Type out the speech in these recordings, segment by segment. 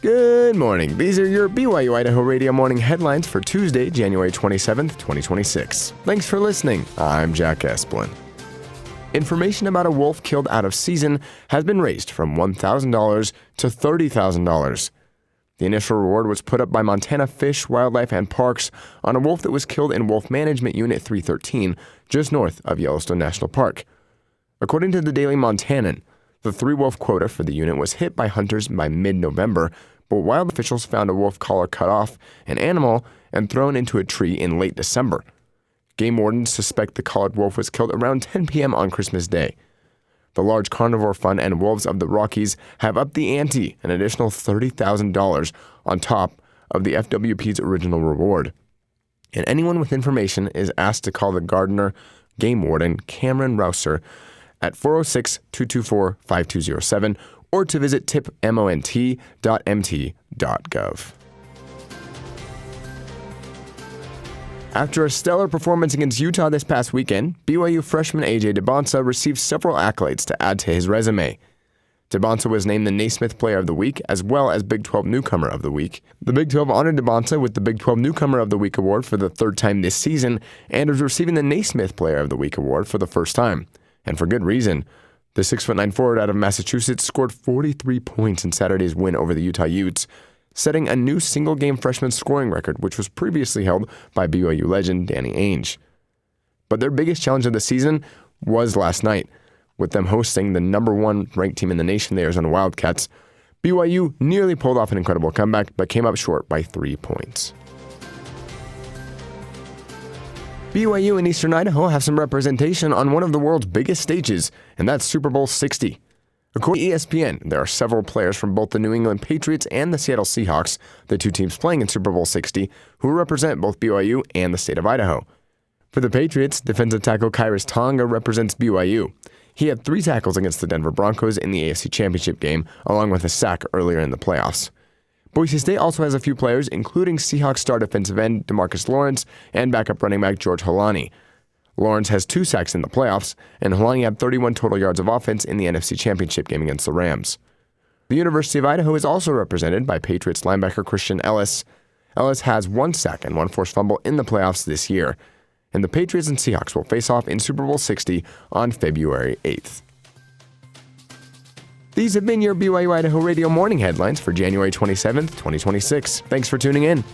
Good morning. These are your BYU-Idaho radio morning headlines for Tuesday, January 27th, 2026. Thanks for listening. I'm Jack Esplin. Information about a wolf killed out of season has been raised from $1,000 to $30,000. The initial reward was put up by Montana Fish, Wildlife, and Parks on a wolf that was killed in Wolf Management Unit 313, just north of Yellowstone National Park. According to the Daily Montanan, the 3-wolf quota for the unit was hit by hunters by mid-November, but wild officials found a wolf collar cut off an animal and thrown into a tree in late December. Game wardens suspect the collared wolf was killed around 10 p.m. on Christmas Day. The Large Carnivore Fund and Wolves of the Rockies have upped the ante, an additional $30,000 on top of the FWP's original reward. And anyone with information is asked to call the Gardner game warden, Cameron Rouser, at 406-224-5207 or to visit tipmont.mt.gov. After a stellar performance against Utah this past weekend, BYU freshman Dybantsa received several accolades to add to his resume. Dybantsa was named the Naismith Player of the Week as well as Big 12 Newcomer of the Week. The Big 12 honored Dybantsa with the Big 12 Newcomer of the Week award for the third time this season and is receiving the Naismith Player of the Week award for the first time. And for good reason. The 6'9" forward out of Massachusetts scored 43 points in Saturday's win over the Utah Utes, setting a new single-game freshman scoring record, which was previously held by BYU legend Danny Ainge. But their biggest challenge of the season was last night, with them hosting the number 1 ranked team in the nation, the Arizona Wildcats. BYU nearly pulled off an incredible comeback, but came up short by 3 points. BYU and Eastern Idaho have some representation on one of the world's biggest stages, and that's Super Bowl 60. According to ESPN, there are several players from both the New England Patriots and the Seattle Seahawks, the two teams playing in Super Bowl 60, who represent both BYU and the state of Idaho. For the Patriots, defensive tackle Kairos Tonga represents BYU. He had 3 tackles against the Denver Broncos in the AFC Championship game, along with a sack earlier in the playoffs. Boise State also has a few players, including Seahawks star defensive end DeMarcus Lawrence and backup running back George Holani. Lawrence has 2 sacks in the playoffs, and Holani had 31 total yards of offense in the NFC Championship game against the Rams. The University of Idaho is also represented by Patriots linebacker Christian Ellis. Ellis has 1 sack and 1 forced fumble in the playoffs this year, and the Patriots and Seahawks will face off in Super Bowl 60 on February 8th. These have been your BYU-Idaho radio morning headlines for January 27th, 2026. Thanks for tuning in.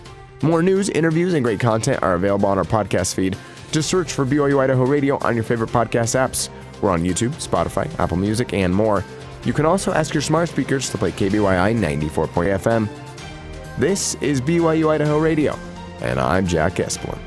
More news, interviews, and great content are available on our podcast feed. Just search for BYU-Idaho Radio on your favorite podcast apps. We're on YouTube, Spotify, Apple Music, and more. You can also ask your smart speakers to play KBYI 94.0 FM. This is BYU-Idaho Radio, and I'm Jack Esplin.